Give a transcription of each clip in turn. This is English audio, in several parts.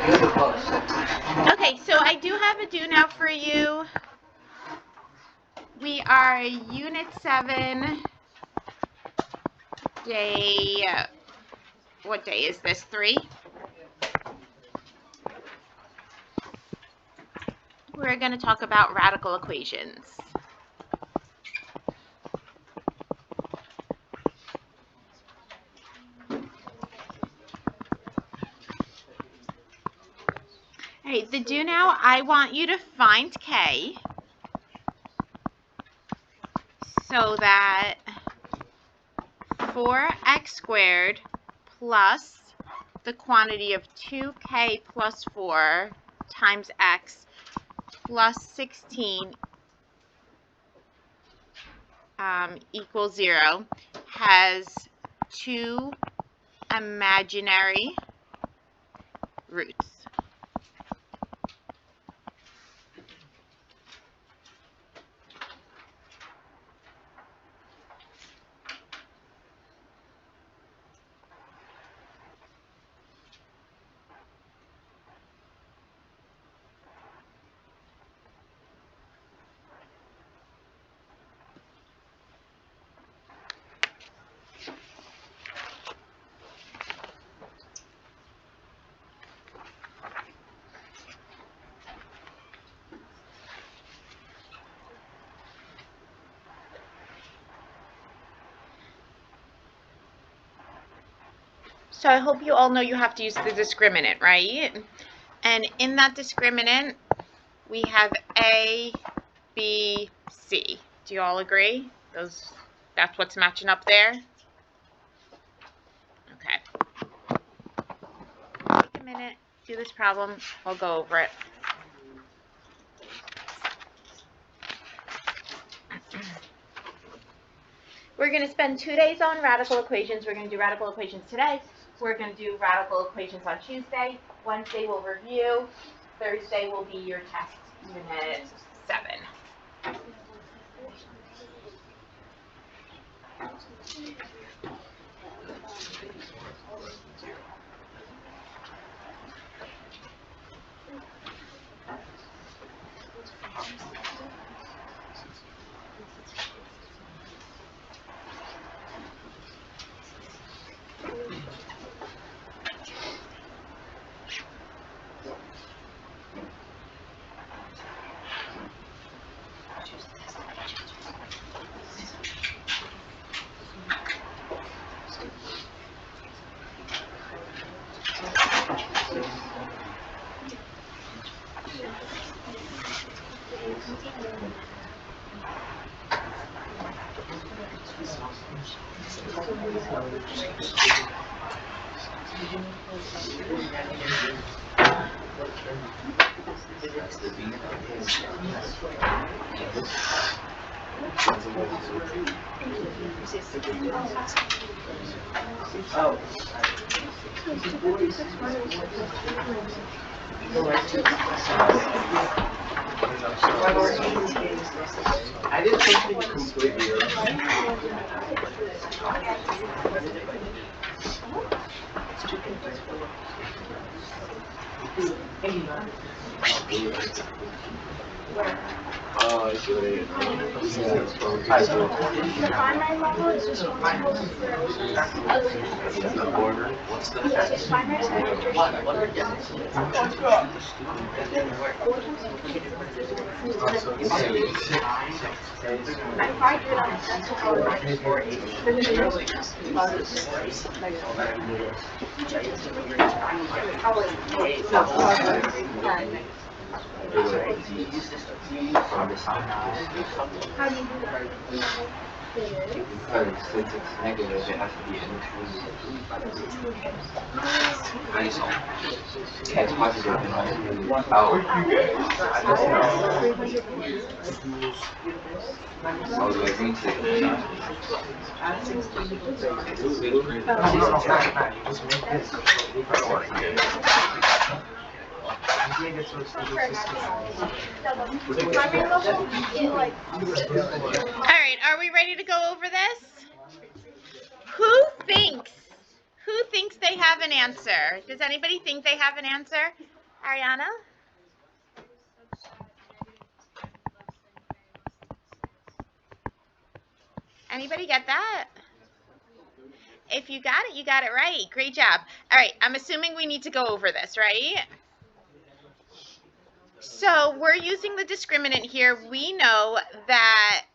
Okay, so I do have a do now for you. We are Unit 7, day, what day is this, 3? We're going to talk about radical equations. All right, the do now, I want you to find K so that 4x squared plus the quantity of 2k plus 4 times x plus 16 equals 0 has 2 imaginary roots. So I hope you all know you have to use the discriminant, right? And in that discriminant, we have A, B, C. Do you all agree? That's what's matching up there? Okay. Take a minute, do this problem, I'll go over it. We're going to spend 2 days on radical equations. We're going to do radical equations today. We're going to do radical equations on Tuesday. Wednesday we'll review. Thursday will be your test, Unit 7. I didn't think it completely. I see what it is. The border. What's the Because since it's negative, it has to be in between. It's positive and oh. Oh, do I bring Alright, are we ready to go over this? Who thinks they have an answer? Does anybody think they have an answer? Ariana? Anybody get that? If you got it, you got it right. Great job. All right, I'm assuming we need to go over this, right? So we're using the discriminant here. We know that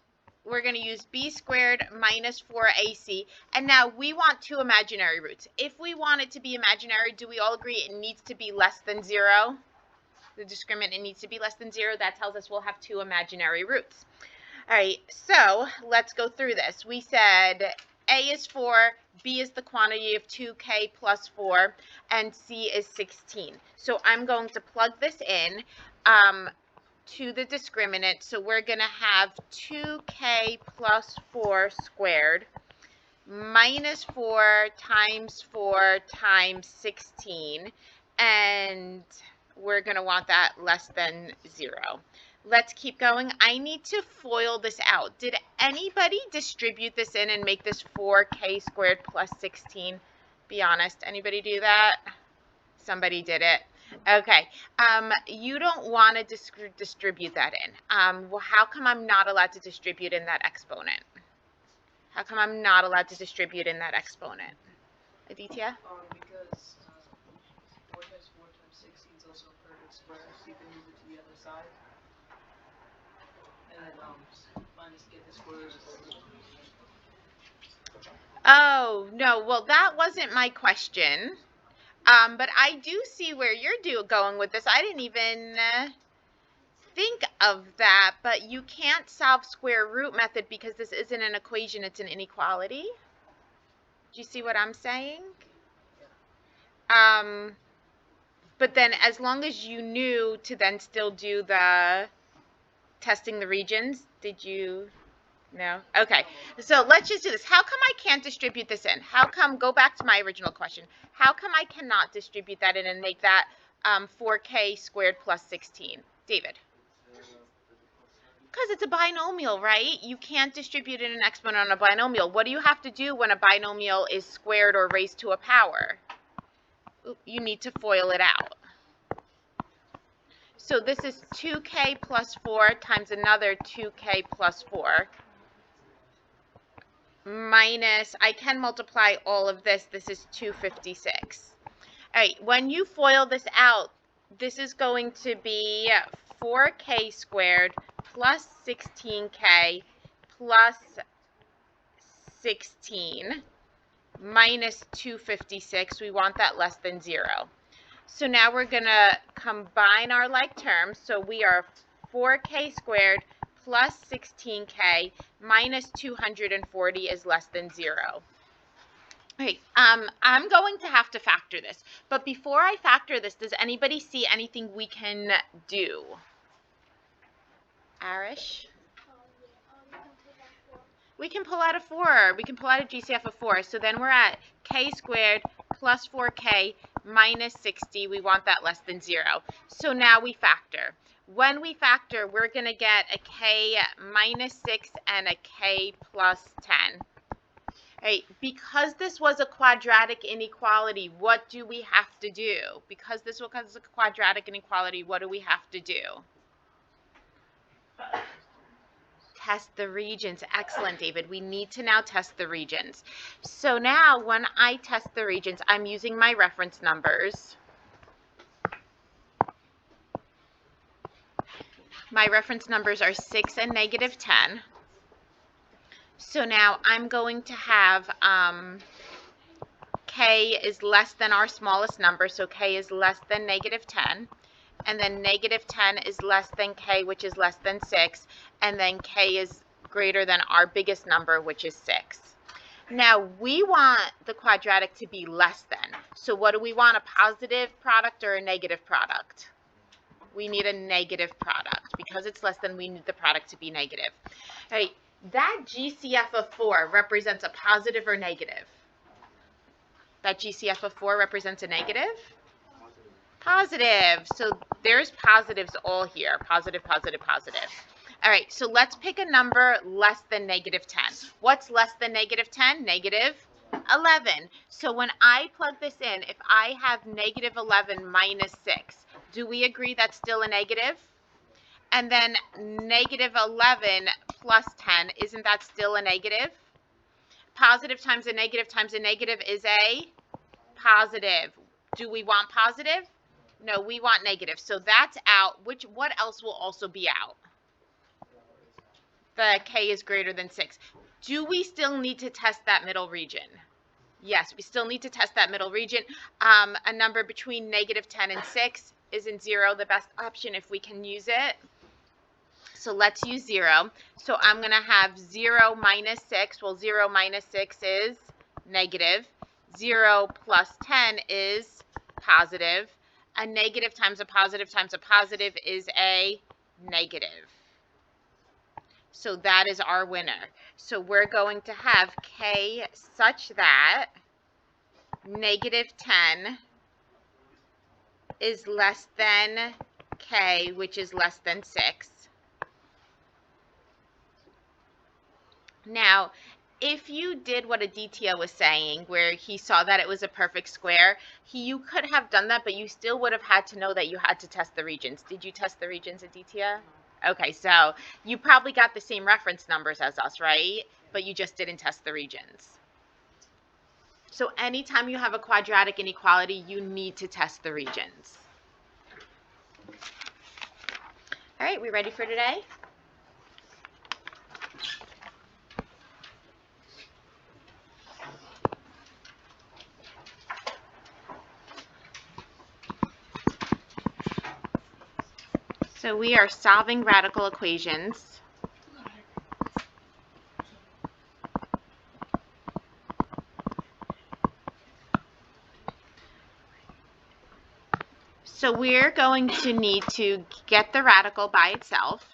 we're going to use b squared minus 4ac. And now we want two imaginary roots. If we want it to be imaginary, do we all agree it needs to be less than 0? The discriminant needs to be less than 0. That tells us we'll have two imaginary roots. All right, so let's go through this. We said a is 4, b is the quantity of 2k plus 4, and c is 16. So I'm going to plug this in to the discriminant. So we're going to have 2k plus 4 squared minus 4 times 16, and we're going to want that less than 0. Let's keep going. I need to FOIL this out. Did anybody distribute this in and make this 4k squared plus 16? Be honest. Anybody do that? Somebody did it. Okay. You don't want to distribute that in. Well, how come I'm not allowed to distribute in that exponent? How come I'm not allowed to distribute in that exponent? Aditya? Because 4 times 4 times 16 is also a perfect square, so you can move it to the other side. And then minus get the square root of the root. Oh, no. Well, that wasn't my question. But I do see where you're going with this. I didn't even think of that, but you can't solve square root method because this isn't an equation, it's an inequality. Do you see what I'm saying? But then as long as you knew to then still do the testing the regions, did you? No? Okay. So let's just do this. How come I can't distribute this in? How come, go back to my original question, how come I cannot distribute that in and make that 4k squared plus 16? David? Because it's a binomial, right? You can't distribute in an exponent on a binomial. What do you have to do when a binomial is squared or raised to a power? You need to FOIL it out. So this is 2k plus 4 times another 2k plus 4 minus, I can multiply all of this. This is 256. All right, when you FOIL this out, this is going to be 4k squared plus 16k plus 16 minus 256. We want that less than 0. So now we're going to combine our like terms. So we are 4k squared plus 16k minus 240 is less than 0. Okay, I'm going to have to factor this. But before I factor this, does anybody see anything we can do? Arish? We can pull out a 4. We can pull out a GCF of 4. So then we're at k squared plus 4k minus 60. We want that less than 0. So now we factor. When we factor, we're going to get a k minus 6 and a k plus 10. Right, because this was a quadratic inequality, what do we have to do? Because this was a quadratic inequality, what do we have to do? Test the regions. Excellent, David. We need to now test the regions. So now when I test the regions, I'm using my reference numbers. My reference numbers are 6 and negative 10. So now I'm going to have k is less than our smallest number, so k is less than negative 10. And then negative 10 is less than k, which is less than 6. And then k is greater than our biggest number, which is 6. Now, we want the quadratic to be less than. So what do we want, a positive product or a negative product? We need a negative product. Because it's less than, we need the product to be negative. All right, that GCF of 4 represents a positive or negative? That GCF of 4 represents a negative? Positive. So there's positives all here. Positive, positive, positive. All right, so let's pick a number less than negative 10. What's less than negative 10? Negative 11. So when I plug this in, if I have negative 11 minus 6, Do we agree that's still a negative? And then negative 11 plus 10, isn't that still a negative? Positive times a negative is a positive. Do we want positive? No, we want negative. So that's out. What else will also be out? The k is greater than 6. Do we still need to test that middle region? Yes, we still need to test that middle region. A number between negative 10 and 6, isn't 0 the best option if we can use it? So let's use 0. So I'm going to have 0 minus 6. Well, 0 minus 6 is negative. 0 plus 10 is positive. A negative times a positive is a negative. So that is our winner. So we're going to have k such that negative 10 is less than k, which is less than 6. Now, if you did what Aditya was saying, where he saw that it was a perfect square, you could have done that, but you still would have had to know that you had to test the regions. Did you test the regions, Aditya? Okay, so you probably got the same reference numbers as us, right? But you just didn't test the regions. So anytime you have a quadratic inequality, you need to test the regions. All right, we ready for today? So we are solving radical equations. So we're going to need to get the radical by itself.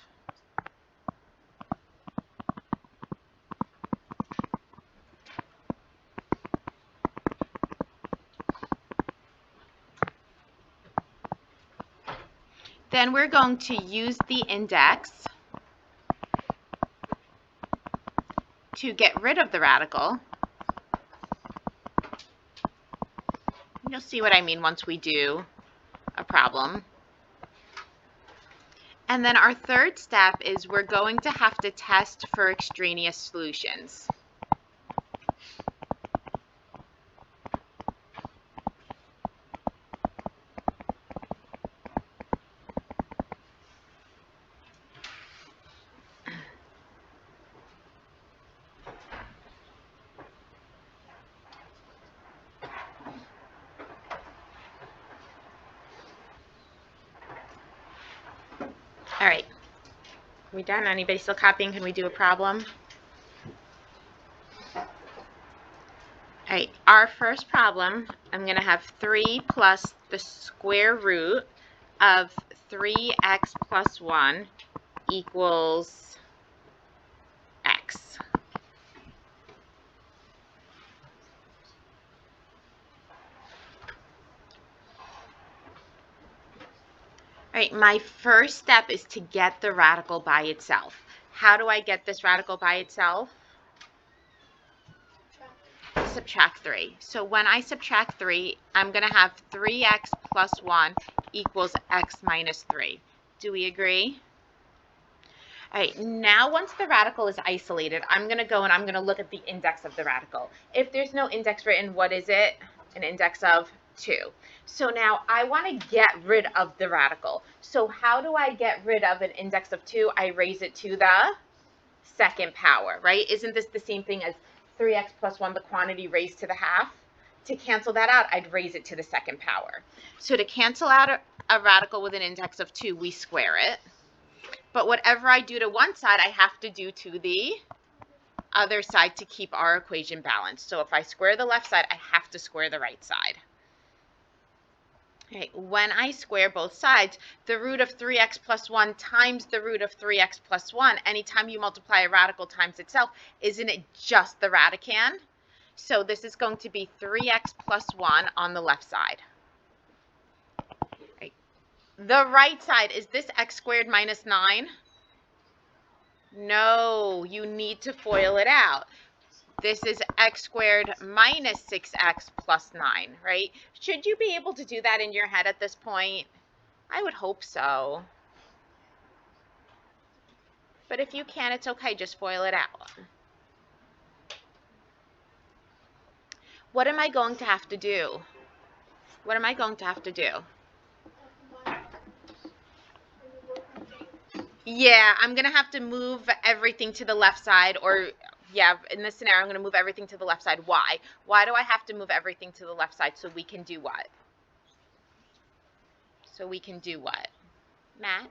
Then we're going to use the index to get rid of the radical. You'll see what I mean once we do a problem. And then our third step is we're going to have to test for extraneous solutions. All right, we done? Anybody still copying? Can we do a problem? All right, our first problem, I'm going to have 3 plus the square root of 3x plus 1 equals x. All right, my first step is to get the radical by itself. How do I get this radical by itself? Subtract 3. So when I subtract 3, I'm going to have 3x plus 1 equals x minus 3. Do we agree? All right, now once the radical is isolated, I'm going to go and I'm going to look at the index of the radical. If there's no index written, what is it? An index of 2. So now I want to get rid of the radical. So how do I get rid of an index of 2? I raise it to the second power, right? Isn't this the same thing as 3x plus 1, the quantity raised to the half? To cancel that out, I'd raise it to the second power. So to cancel out a radical with an index of 2, we square it. But whatever I do to one side, I have to do to the other side to keep our equation balanced. So if I square the left side, I have to square the right side. Okay, when I square both sides, the root of 3x plus 1 times the root of 3x plus 1, anytime you multiply a radical times itself, isn't it just the radicand? So this is going to be 3x plus 1 on the left side. Okay. The right side, is this x squared minus 9? No, you need to FOIL it out. This is x squared minus 6x plus 9, right? Should you be able to do that in your head at this point? I would hope so. But if you can, it's okay. Just FOIL it out. What am I going to have to do? What am I going to have to do? Yeah, I'm going to have to move everything to the left side, or yeah, in this scenario, I'm going to move everything to the left side. Why? Why do I have to move everything to the left side? So we can do what? So we can do what? Matt?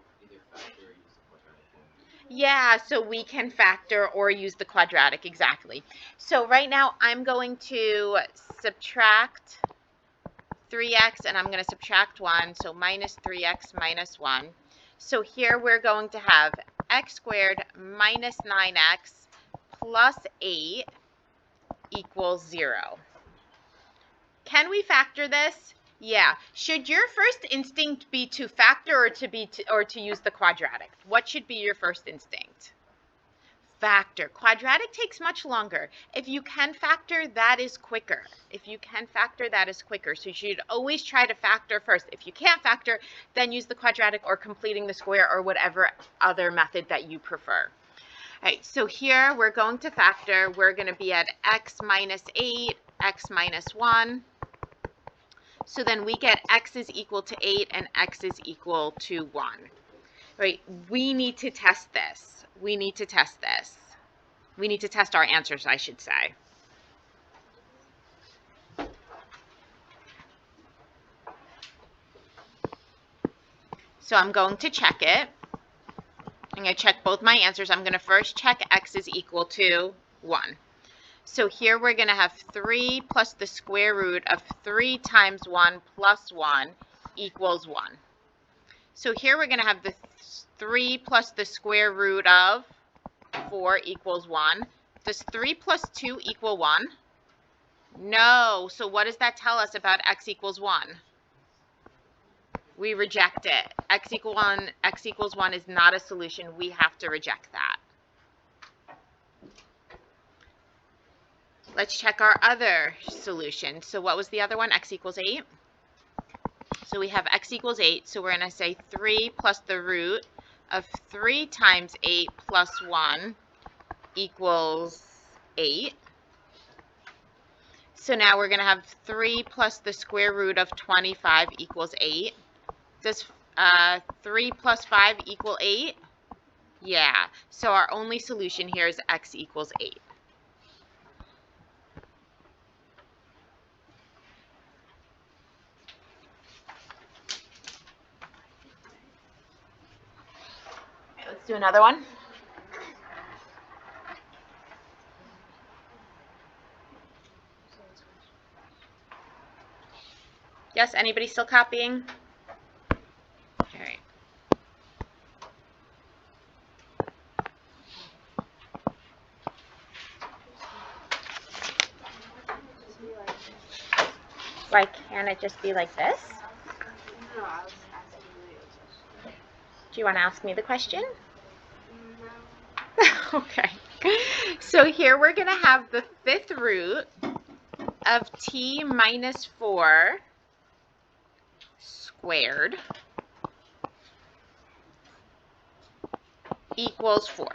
Yeah, so we can factor or use the quadratic, exactly. So right now I'm going to subtract 3x and I'm going to subtract 1, so minus 3x minus 1. So here we're going to have x squared minus 9x plus 8 equals 0. Can we factor this? Yeah. Should your first instinct be to factor or to use the quadratic? What should be your first instinct? Factor. Quadratic takes much longer. If you can factor, that is quicker. If you can factor, that is quicker. So you should always try to factor first. If you can't factor, then use the quadratic or completing the square or whatever other method that you prefer. All right, so here we're going to factor. We're going to be at x minus 8, x minus 1. So then we get x is equal to 8 and x is equal to 1. Right, we need to test this. We need to test this. We need to test our answers, I should say. So I'm going to check it. I'm going to check both my answers. I'm going to first check x is equal to 1. So here we're going to have 3 plus the square root of 3 times 1 plus 1 equals 1. So here we're going to have the 3 plus the square root of 4 equals 1. Does 3 plus 2 equal 1? No. So what does that tell us about x equals 1? We reject it. X equals 1 is not a solution. We have to reject that. Let's check our other solution. So what was the other one? X equals 8. So we have x equals 8. So we're going to say 3 plus the root of 3 times 8 plus 1 equals 8. So now we're going to have 3 plus the square root of 25 equals 8. Does 3 plus 5 equal 8? Yeah. So our only solution here is x equals 8. Let's do another one. Yes, anybody still copying? All right. Why can't it just be like this? No, I was asking you a question. Do you want to ask me the question? No. Okay. So here we're going to have the 5th root of t minus 4 squared equals 4.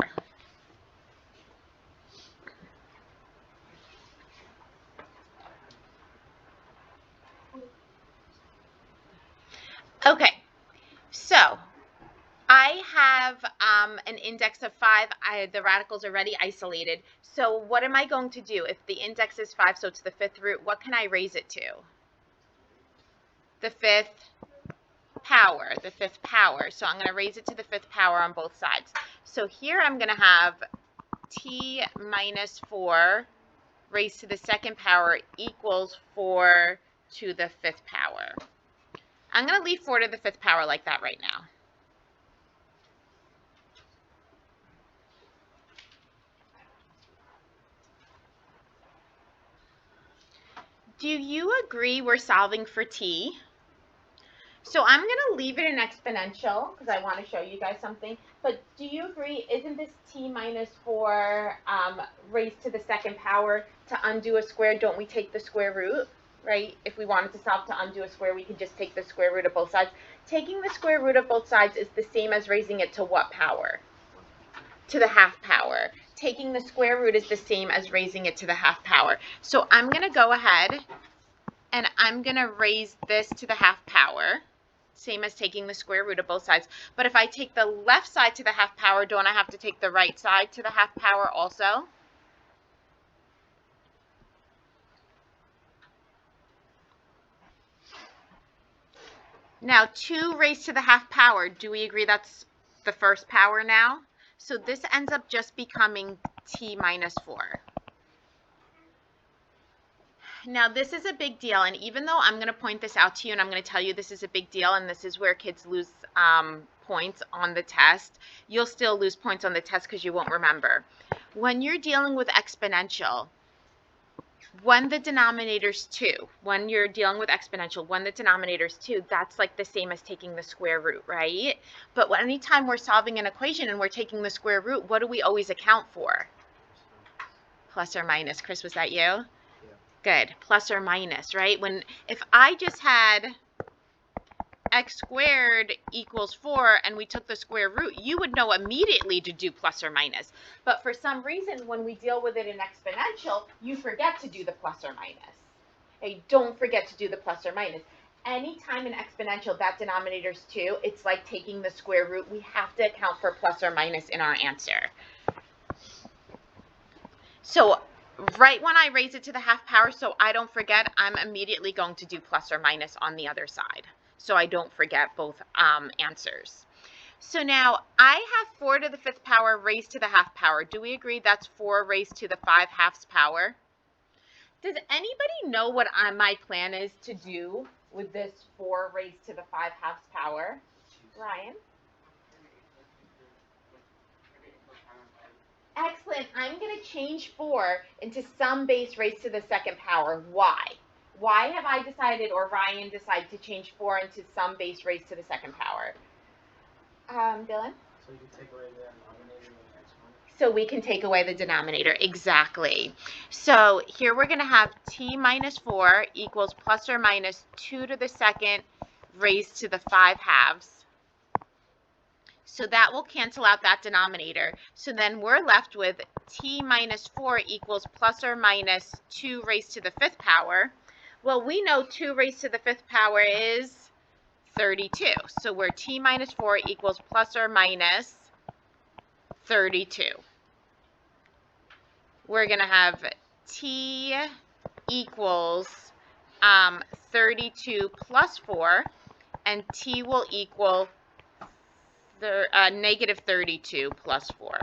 Okay, so I have an index of 5. The radicals are already isolated. So what am I going to do? If the index is 5, so it's the 5th root, what can I raise it to? The 5th power, the 5th power. So I'm going to raise it to the 5th power on both sides. So here I'm going to have t minus 4 raised to the 2nd power equals 4 to the 5th power. I'm going to leave 4 to the 5th power like that right now. Do you agree we're solving for t? So I'm going to leave it in exponential because I want to show you guys something. But do you agree, isn't this t minus 4 raised to the 2nd power? To undo a square, don't we take the square root, right? If we wanted to solve to undo a square, we could just take the square root of both sides. Taking the square root of both sides is the same as raising it to what power? To the half power. Taking the square root is the same as raising it to the half power. So I'm going to go ahead and I'm going to raise this to the half power, same as taking the square root of both sides. But if I take the left side to the half power, don't I have to take the right side to the half power also? Now, 2 raised to the half power, do we agree that's the first power now? So this ends up just becoming t minus 4. Now, this is a big deal, and even though I'm going to point this out to you and I'm going to tell you this is a big deal and this is where kids lose points on the test, you'll still lose points on the test because you won't remember. When you're dealing with exponential, when the denominator's 2, when you're dealing with exponential, when the denominator's 2, that's like the same as taking the square root, right? But anytime we're solving an equation and we're taking the square root, what do we always account for? Plus or minus. Chris, was that you? Yeah. Good. Plus or minus, right? If I just had x squared equals 4 and we took the square root, you would know immediately to do plus or minus. But for some reason, when we deal with it in exponential, you forget to do the plus or minus. Hey, don't forget to do the plus or minus. Anytime in exponential that denominator's 2, it's like taking the square root. We have to account for plus or minus in our answer. So right when I raise it to the half power, so I don't forget, I'm immediately going to do plus or minus on the other side, so I don't forget both answers. So now I have 4 to the 5th power raised to the half power. Do we agree that's 4 raised to the 5/2 power? Does anybody know what my plan is to do with this 4 raised to the 5/2 power? Ryan? Excellent. I'm going to change 4 into some base raised to the 2nd power. Why? Why have I decided, or Ryan decided, to change 4 into some base raised to the 2nd power? Dylan? So you can take away the denominator of x1? So we can take away the denominator. Exactly. So here we're going to have t minus 4 equals plus or minus 2 to the 2nd raised to the 5/2. So that will cancel out that denominator. So then we're left with t minus 4 equals plus or minus 2 raised to the 5th power. Well, we know 2 raised to the 5th power is 32. So where t minus 4 equals plus or minus 32. We're going to have t equals 32 plus 4, and t will equal negative 32 plus 4.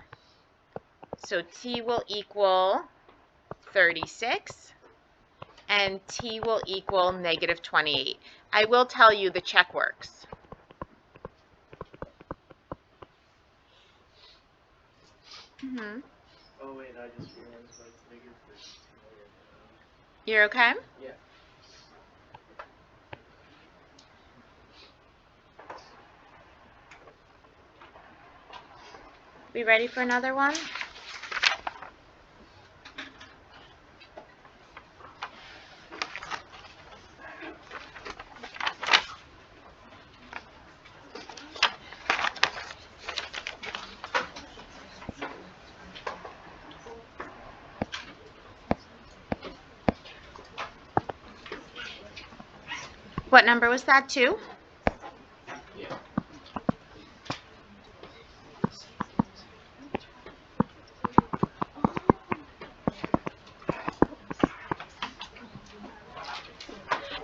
So t will equal 36, and t will equal negative 28. I will tell you the check works. Oh wait, I just realized that it's negative 32. You're okay? Yeah. We ready for another one? What number was that, 2? Yeah.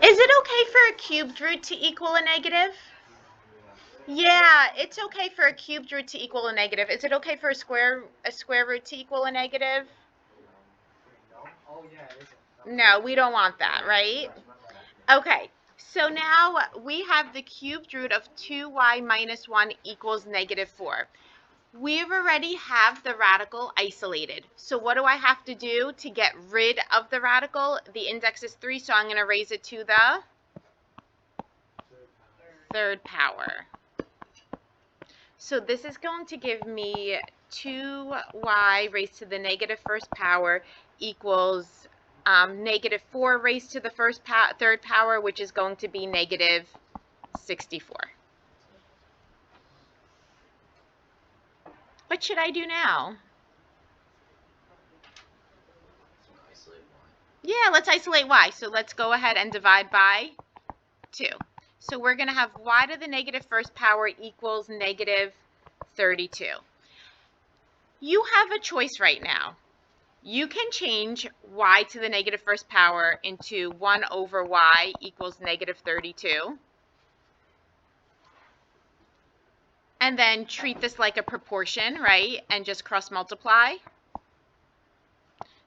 Is it okay for a cubed root to equal a negative? Yeah, it's okay for a cubed root to equal a negative. Is it okay for a square root to equal a negative? Oh yeah, it is. No, we don't want that, right? Okay, so now we have the cubed root of 2y minus 1 equals negative 4. We already have the radical isolated. So what do I have to do to get rid of the radical? The index is 3, so I'm going to raise it to the 3rd power. So this is going to give me 2y raised to the negative 1st power equals negative 4 raised to the 3rd power, which is going to be negative 64. What should I do now? Isolate one. Yeah, let's isolate y. So let's go ahead and divide by 2. So we're going to have y to the negative first power equals negative 32. You have a choice right now. You can change y to the negative first power into 1 over y equals negative 32. And then treat this like a proportion, right? And just cross multiply.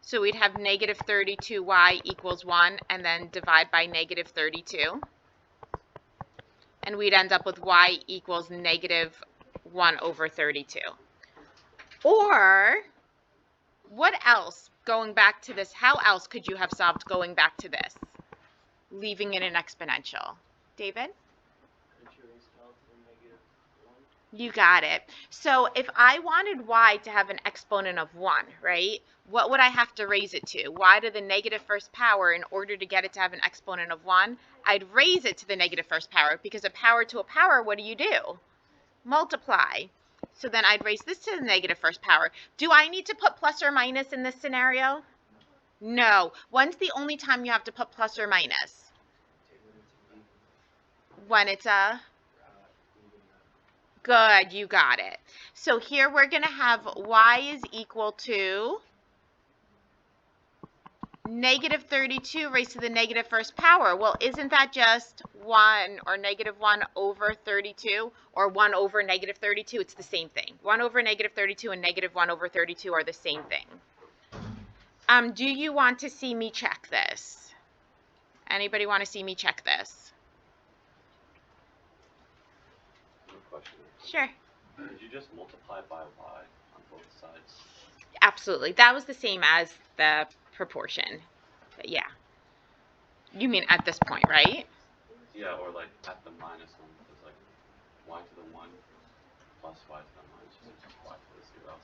So we'd have negative 32y equals 1 and then divide by negative 32. And we'd end up with y equals negative 1 over 32. Or, what else, going back to this, how else could you have solved going back to this? Leaving it an exponential. David? You got it. So if I wanted y to have an exponent of 1, right, what would I have to raise it to? Y to the negative first power in order to get it to have an exponent of 1? I'd raise it to the negative first power because a power to a power, what do? Multiply. So then I'd raise this to the negative first power. Do I need to put plus or minus in this scenario? No. When's the only time you have to put plus or minus? When it's a... Good, you got it. So here we're going to have y is equal to negative 32 raised to the negative first power. Well, isn't that just 1 or negative 1 over 32 or 1 over negative 32? It's the same thing. 1 over negative 32 and negative 1 over 32 are the same thing. Do you want to see me check this? Anybody want to see me check this? Question. Sure. Did you just multiply by y on both sides? Absolutely. That was the same as the proportion. But yeah. You mean at this point, right? Yeah, or like at the minus 1, because like y to the 1 plus y to the minus 1 is y to the 0.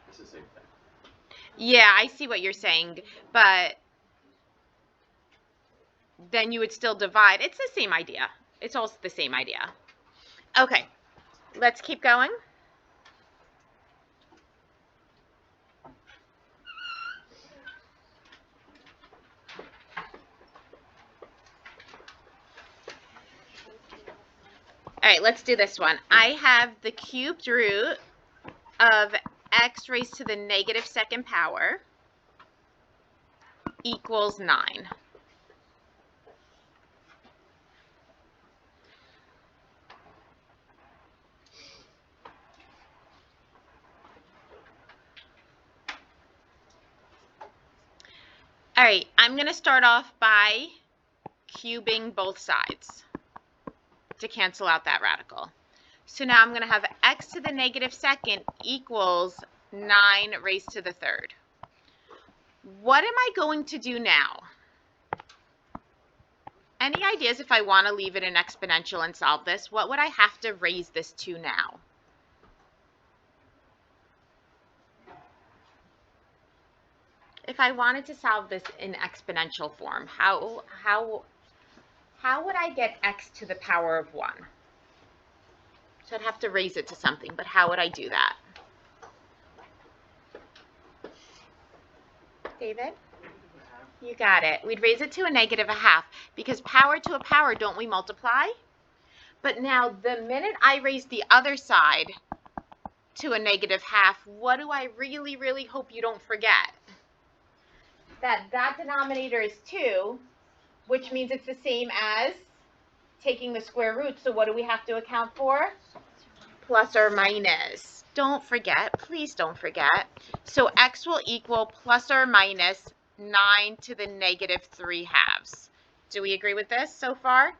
It's the same thing. Yeah, I see what you're saying, but then you would still divide. It's the same idea. It's also the same idea. Okay, let's keep going. All right, let's do this one. I have the cubed root of x raised to the negative second power equals 9. All right, I'm going to start off by cubing both sides to cancel out that radical. So now I'm going to have x to the negative second equals 9 raised to the third. What am I going to do now? Any ideas if I want to leave it an exponential and solve this? What would I have to raise this to now? If I wanted to solve this in exponential form, how would I get x to the power of 1? So I'd have to raise it to something, but how would I do that? David? You got it. We'd raise it to a negative 1/2 because power to a power, don't we multiply? But now the minute I raise the other side to a negative 1/2, what do I really, really hope you don't forget? That denominator is 2, which means it's the same as taking the square root. So what do we have to account for? Plus or minus. Don't forget. Please don't forget. So x will equal plus or minus 9 to the negative 3/2. Do we agree with this so far?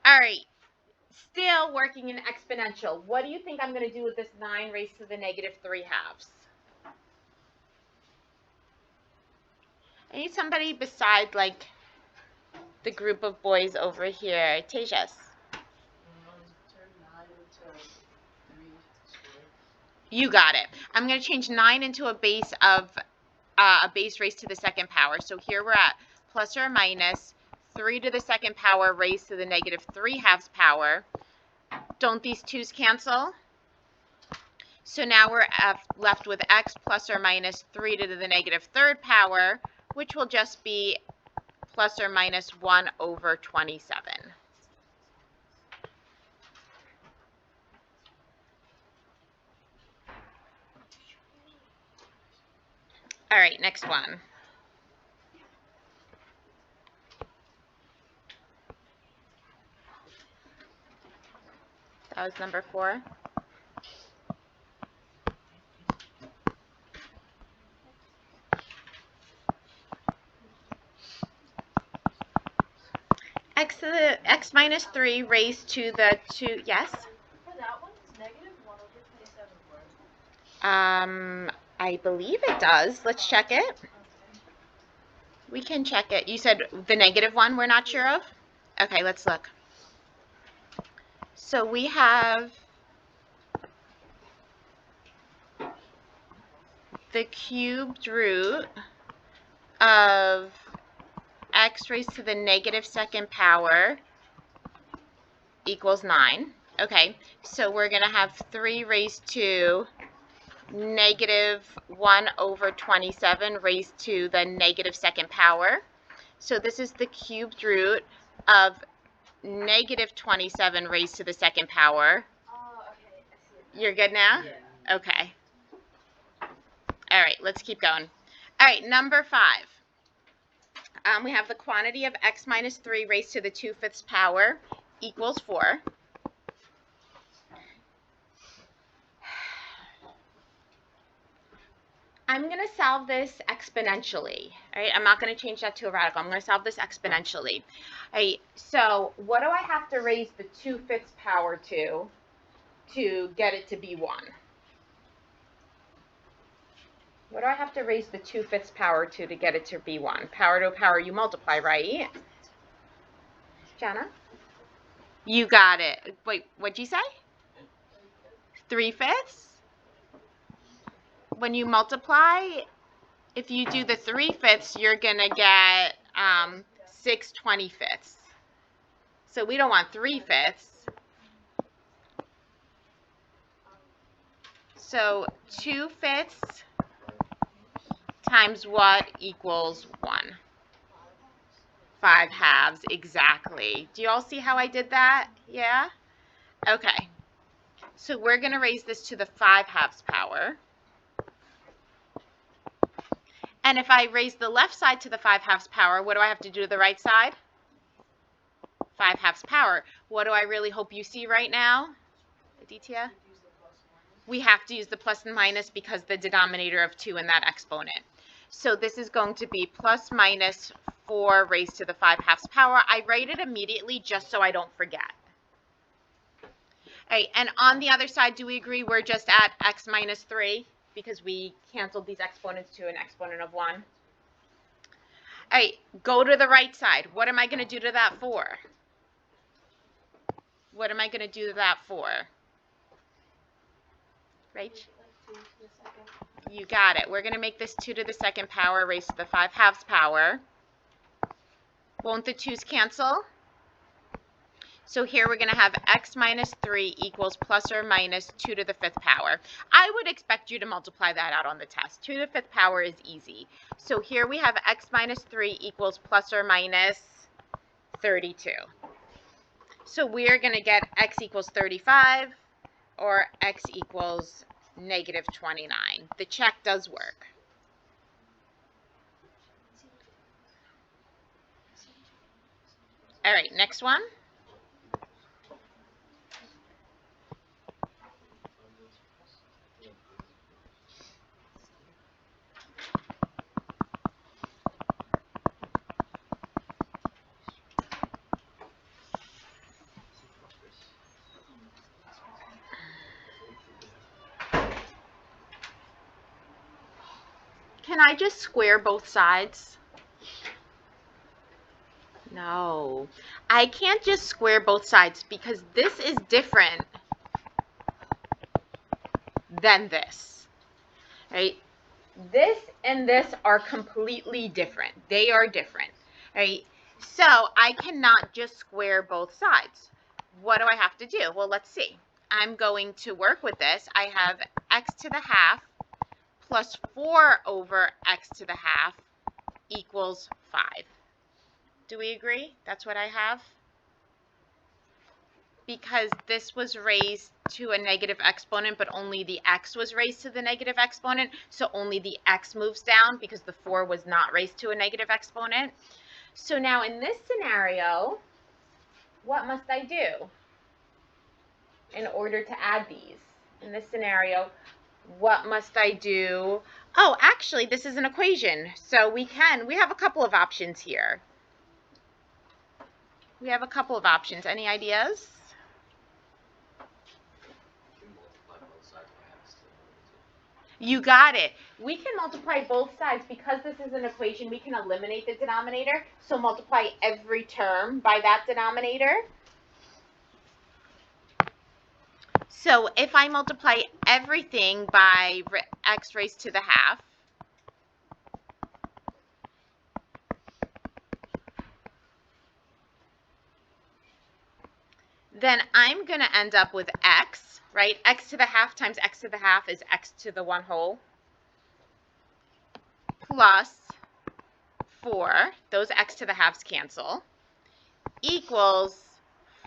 All right. Still working in exponential. What do you think I'm going to do with this 9 raised to the negative 3/2? I need somebody beside, like, the group of boys over here. Tejas. Turn 9 into 3 squared. You got it. I'm going to change 9 into a base of a base raised to the second power. So here we're at plus or minus 3 to the second power raised to the negative 3/2 power. Don't these 2's cancel? So now we're left with x plus or minus 3 to the negative third power, which will just be plus or minus 1 over 27. All right, next one. That was number 4. X minus 3 raised to the 2, yes? For that one, it's negative 1 over 27 words. I believe it does. Let's check it. Okay. We can check it. You said the negative one we're not sure of? Okay, let's look. So we have the cubed root of x raised to the negative second power equals 9. Okay, so we're going to have 3 raised to negative 1 over 27 raised to the negative second power. So this is the cubed root of negative 27 raised to the second power. Oh, okay. I see it. You're good now? Yeah. Okay. All right, let's keep going. All right, number 5. We have the quantity of x minus 3 raised to the 2/5 power equals 4. I'm going to solve this exponentially. All right, I'm not going to change that to a radical. I'm going to solve this exponentially. All right, so what do I have to raise the 2/5 power to get it to be 1? What do I have to raise the 2/5 power to get it to be 1? Power to a power, you multiply, right? Jana? You got it. Wait, what'd you say? 3/5? When you multiply, if you do the 3/5, you're going to get 6/25. So we don't want 3/5. So 2/5 times what equals 1? 5/2, exactly. Do you all see how I did that? Yeah? Okay. So we're going to raise this to the 5/2 power. And if I raise the left side to the 5/2 power, what do I have to do to the right side? 5/2 power. What do I really hope you see right now, Aditya? We have to use the plus and minus because the denominator of 2 in that exponent. So this is going to be plus minus 4 raised to the 5/2 power. I write it immediately just so I don't forget. All right, and on the other side, do we agree we're just at x minus 3 because we canceled these exponents to an exponent of 1? All right, go to the right side. What am I going to do to that 4? What am I going to do to that 4? Rach? You got it. We're going to make this 2 to the second power raised to the 5/2 power. Won't the 2's cancel? So here we're going to have x minus 3 equals plus or minus 2 to the 5th power. I would expect you to multiply that out on the test. 2 to the 5th power is easy. So here we have x minus 3 equals plus or minus 32. So we are going to get x equals 35 or x equals negative 29. The check does work. All right, next one. Can I just square both sides? No, I can't just square both sides because this is different than this, right? This and this are completely different. They are different, right? So I cannot just square both sides. what do I have to do? Well, let's see. I'm going to work with this. I have x to the half plus 4 over x to the half equals 5. Do we agree? That's what I have? Because this was raised to a negative exponent, but only the x was raised to the negative exponent, so only the x moves down because the 4 was not raised to a negative exponent. So now in this scenario, what must I do in order to add these? In this scenario, what must I do? Oh, actually, this is an equation, so we have a couple of options here. We have a couple of options. Any ideas? You got it. We can multiply both sides. Because this is an equation, we can eliminate the denominator. So multiply every term by that denominator. So if I multiply everything by x raised to the half, then I'm going to end up with x, right? X to the half times x to the half is x to the 1 whole, plus 4, those x to the halves cancel, equals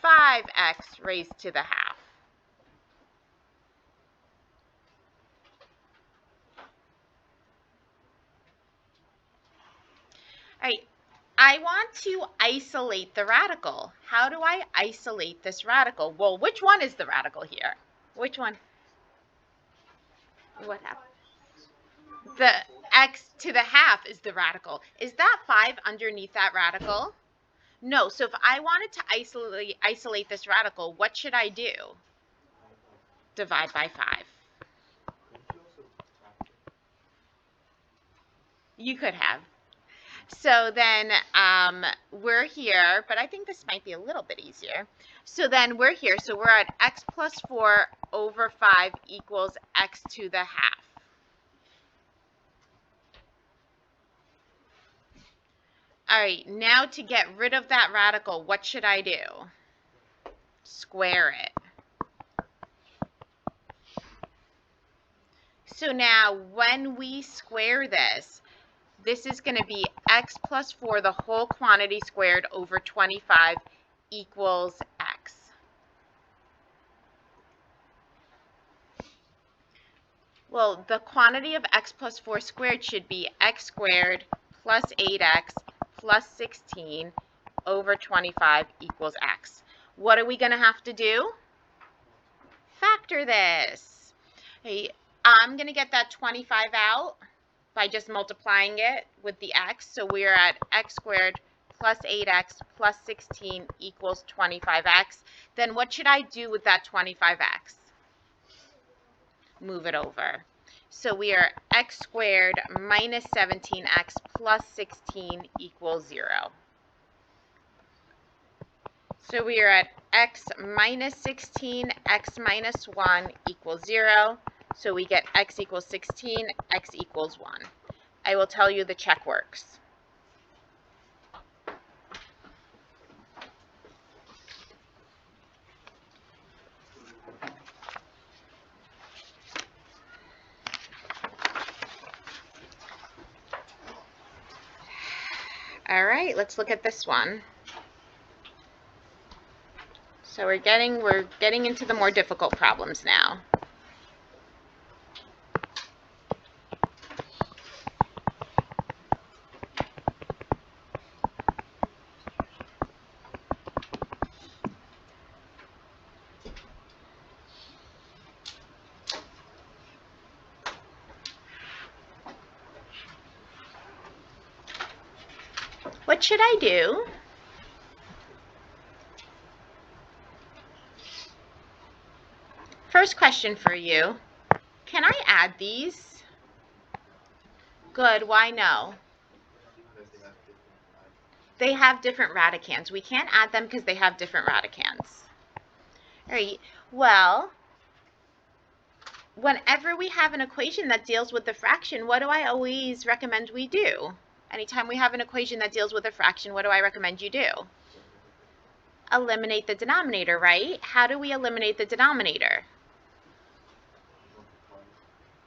5x raised to the half. All right, I want to isolate the radical. How do I isolate this radical? Well, which one is the radical here? Which one? What happened? The x to the half is the radical. Is that 5 underneath that radical? No. So if I wanted to isolate this radical, what should I do? Divide by 5. You could have. So then we're here, but I think this might be a little bit easier. So then we're here. So we're at x plus 4 over 5 equals x to the half. All right, now to get rid of that radical, what should I do? Square it. So now when we square this, this is going to be x plus 4, the whole quantity squared over 25 equals x. Well, the quantity of x plus 4 squared should be x squared plus 8x plus 16 over 25 equals x. What are we going to have to do? Factor this. Hey, I'm going to get that 25 out by just multiplying it with the x. So we're at x squared plus 8x plus 16 equals 25x. Then what should I do with that 25x? Move it over. So we are x squared minus 17x plus 16 equals 0. So we are at x minus 16, x minus 1 equals 0. So we get x equals 16, x equals 1. I will tell you the check works. All right, let's look at this one. So we're getting into the more difficult problems now. What should I do? First question for you. Can I add these? Good. Why no? They have different radicands. We can't add them because they have different radicands. All right. Well, whenever we have an equation that deals with the fraction, what do I always recommend we do? Anytime we have an equation that deals with a fraction, what do I recommend you do? eliminate the denominator, right? How do we eliminate the denominator?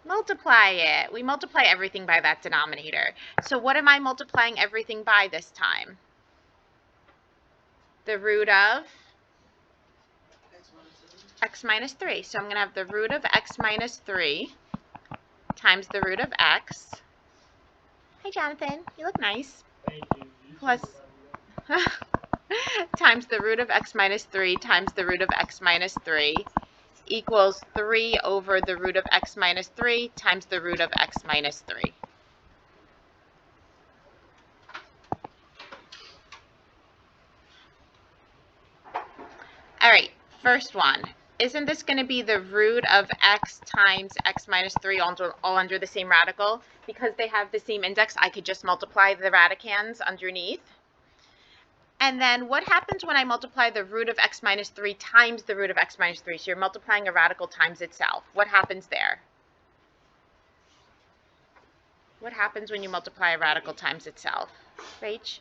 Multiply it. We multiply everything by that denominator. So what am I multiplying everything by this time? The root of x minus 3. So I'm going to have the root of x minus 3 times the root of x. Hi, Jonathan. You look nice. Thank you. Plus times the root of x minus 3 times the root of x minus 3 equals 3 over the root of x minus 3 times the root of x minus 3. All right, first one. Isn't this going to be the root of x times x minus 3 all under the same radical? Because they have the same index, I could just multiply the radicands underneath. And then what happens when I multiply the root of x minus 3 times the root of x minus 3? So you're multiplying a radical times itself. What happens there? What happens when you multiply a radical times itself? Rach?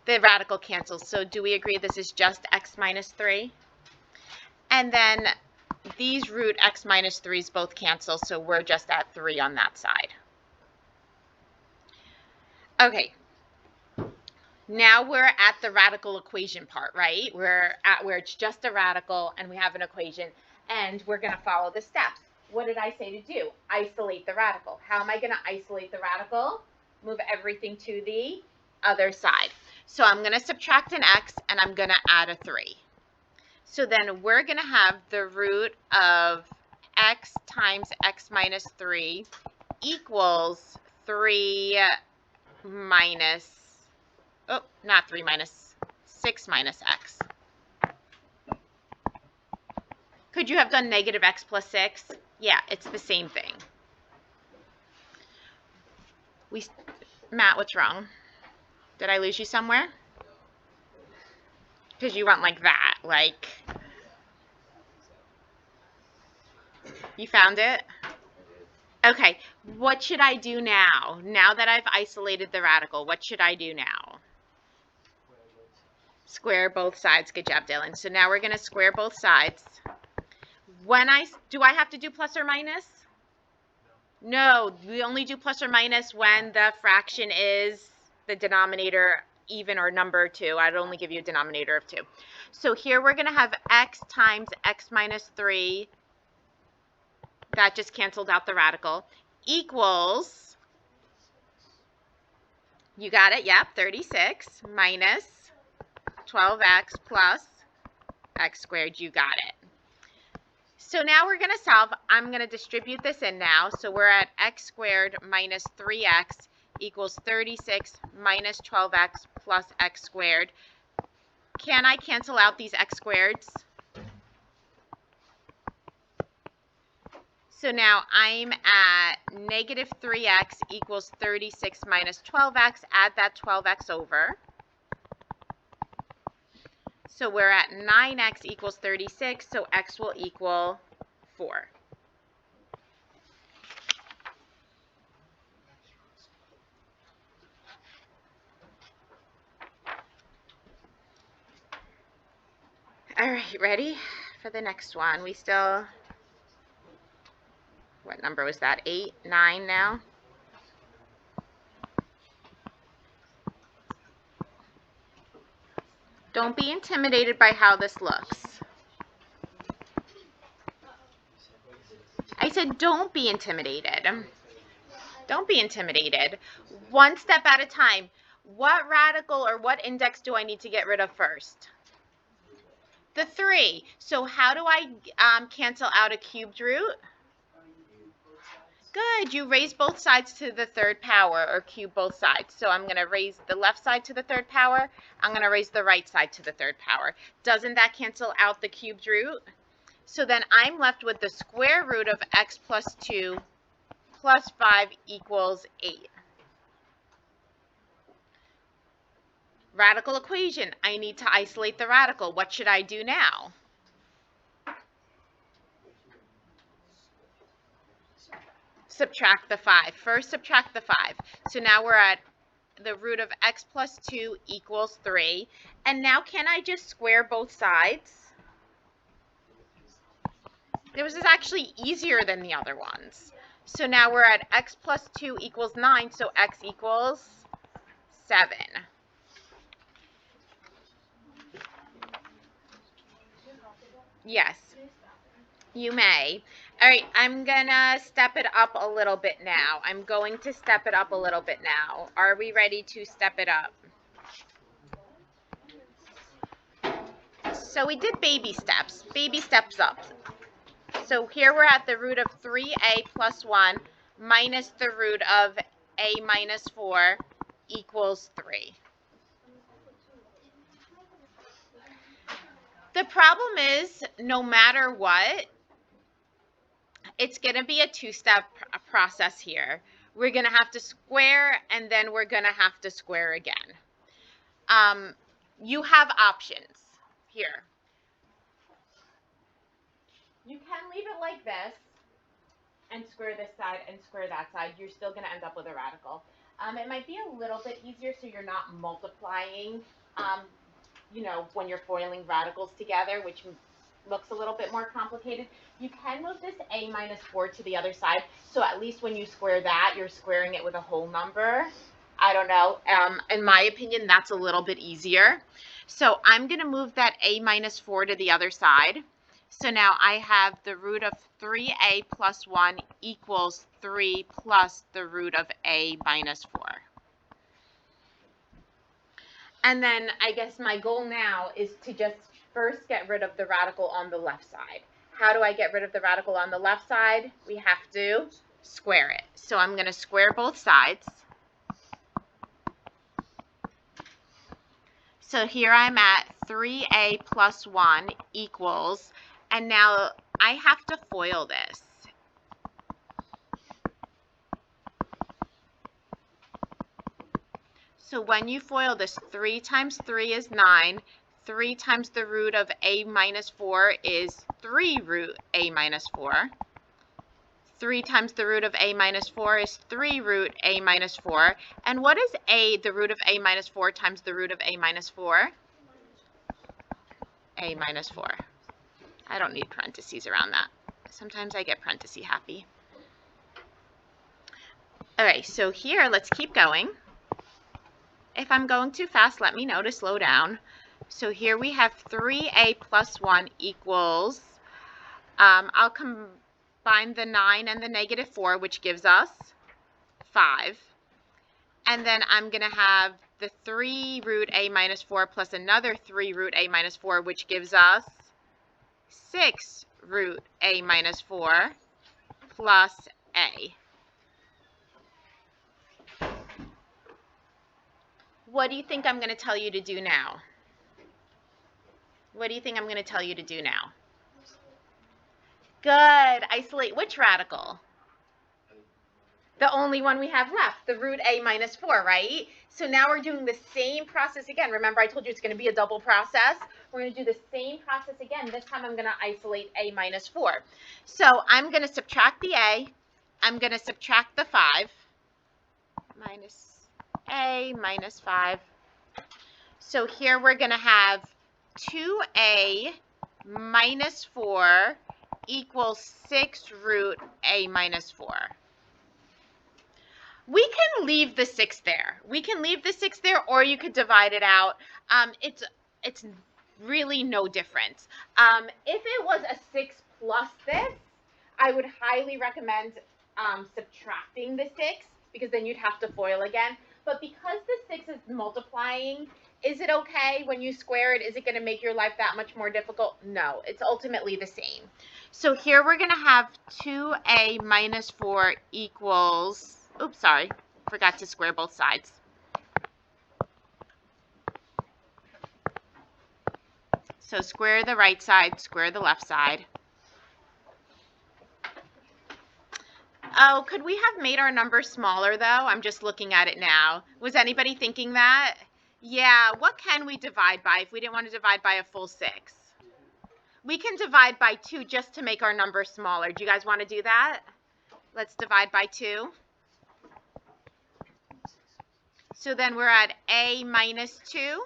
The radical cancels. So do we agree this is just x minus 3? And then these root x minus 3's both cancel, so we're just at 3 on that side. Okay. Now we're at the radical equation part, right? We're at where it's just a radical and we have an equation, and we're going to follow the steps. What did I say to do? Isolate the radical. How am I going to isolate the radical? Move everything to the other side. So I'm going to subtract an x and I'm going to add a 3. So then we're going to have the root of x times x minus 3 equals 3 minus, oh, not 3 minus, 6 minus x. Could you have done negative x plus 6? Yeah, it's the same thing. Matt, what's wrong? Did I lose you somewhere? Because you went like that, like, you found it? Okay, what should I do now? Now that I've isolated the radical, what should I do now? Square both sides. Good job, Dylan. So now we're going to square both sides. Do I have to do plus or minus? No, we only do plus or minus when the fraction is the denominator even or number 2. I'd only give you a denominator of 2. So here we're going to have x times x minus 3. That just canceled out the radical. Equals, you got it, yep, 36 minus 12x plus x squared. You got it. So now we're going to solve. I'm going to distribute this in now. So we're at x squared minus 3x equals 36 minus 12x plus x squared. Can I cancel out these x squareds? So now I'm at negative 3x equals 36 minus 12x. Add that 12x over. So we're at 9x equals 36, so x will equal 4. All right, ready for the next one? We still, what number was that? 8, 9 now? Don't be intimidated by how this looks. I said don't be intimidated. Don't be intimidated. One step at a time. What radical or what index do I need to get rid of first? The 3. So how do I cancel out a cubed root? Good. You raise both sides to the third power, or cube both sides. So I'm going to raise the left side to the third power. I'm going to raise the right side to the third power. Doesn't that cancel out the cubed root? So then I'm left with the square root of x plus 2 plus 5 equals 8. Radical equation. I need to isolate the radical. What should I do now? Subtract the 5. First, subtract the 5. So now we're at the root of x plus 2 equals 3. And now can I just square both sides? This is actually easier than the other ones. So now we're at x plus 2 equals 9, so x equals 7. Yes, you may. All right, I'm gonna step it up a little bit now. I'm going to step it up a little bit now. Are we ready to step it up? So we did baby steps up. So here we're at the root of 3a plus 1 minus the root of a minus 4 equals 3. The problem is, no matter what, it's going to be a two-step process here. We're going to have to square, and then we're going to have to square again. You have options here. You can leave it like this and square this side and square that side. You're still going to end up with a radical. It might be a little bit easier so you're not multiplying, when you're foiling radicals together, which looks a little bit more complicated. You can move this a minus 4 to the other side, so at least when you square that, you're squaring it with a whole number. I don't know. In my opinion, that's a little bit easier. So I'm going to move that a minus 4 to the other side. So now I have the root of 3a plus 1 equals 3 plus the root of a minus 4. And then I guess my goal now is to just first get rid of the radical on the left side. How do I get rid of the radical on the left side? We have to square it. So I'm going to square both sides. So here I'm at 3a plus 1 equals, and now I have to FOIL this. So when you FOIL this, 3 times 3 is 9. 3 times the root of a minus 4 is 3 root a minus 4. 3 times the root of a minus 4 is 3 root a minus 4. And what is the root of a minus 4 times the root of a minus 4? A minus 4. I don't need parentheses around that. Sometimes I get parentheses happy. All right, so here, let's keep going. If I'm going too fast, let me know to slow down. So here we have 3a plus 1 equals, I'll combine the 9 and the negative 4, which gives us 5. And then I'm going to have the 3 root a minus 4 plus another 3 root a minus 4, which gives us 6 root a minus 4 plus a. What do you think I'm going to tell you to do now? What do you think I'm going to tell you to do now? Good. Isolate which radical? The only one we have left, the root a minus 4, right? So now we're doing the same process again. Remember, I told you it's going to be a double process. We're going to do the same process again. This time I'm going to isolate a minus 4. So I'm going to subtract the a. I'm going to subtract the 5 minus a minus 5. So here we're going to have 2a minus 4 equals 6 root a minus 4. We can leave the 6 there. We can leave the 6 there, or you could divide it out. It's really no difference. If it was a 6 plus this, I would highly recommend subtracting the 6, because then you'd have to FOIL again. But because the 6 is multiplying, is it okay when you square it? Is it going to make your life that much more difficult? No, it's ultimately the same. So here we're going to have 2a minus 4 equals, oops, sorry, forgot to square both sides. So square the right side, square the left side. Oh, could we have made our number smaller, though? I'm just looking at it now. Was anybody thinking that? Yeah, what can we divide by if we didn't want to divide by a full 6? We can divide by 2 just to make our number smaller. Do you guys want to do that? Let's divide by 2. So then we're at a minus 2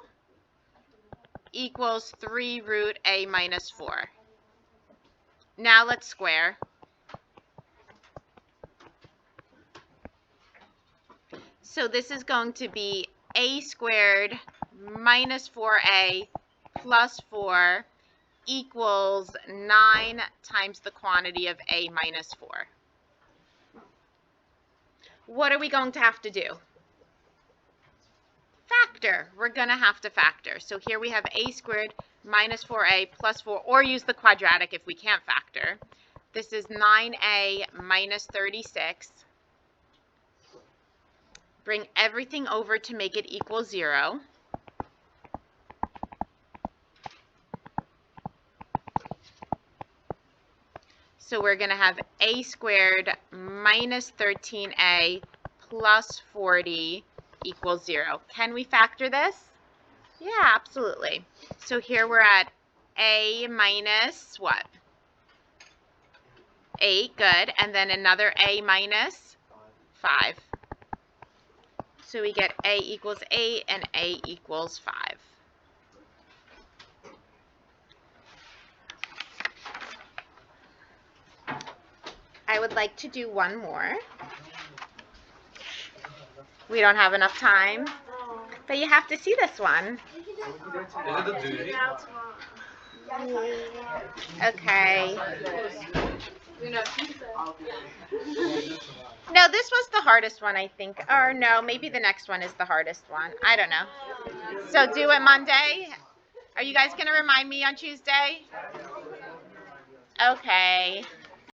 equals 3 root a minus 4. Now let's square. So this is going to be a squared minus 4a plus 4 equals 9 times the quantity of a minus 4. What are we going to have to do? Factor. We're going to have to factor. So here we have a squared minus 4a plus 4, or use the quadratic if we can't factor. This is 9a minus 36. Bring everything over to make it equal 0. So we're going to have a squared minus 13a plus 40 equals 0. Can we factor this? Yeah, absolutely. So here we're at a minus what? 8, good. And then another a minus 5. So we get a equals 8 and a equals 5. I would like to do one more. We don't have enough time, but you have to see this one. Okay. No, this was the hardest one, I think. Or no, maybe the next one is the hardest one. I don't know. So do it Monday. Are you guys going to remind me on Tuesday? Okay.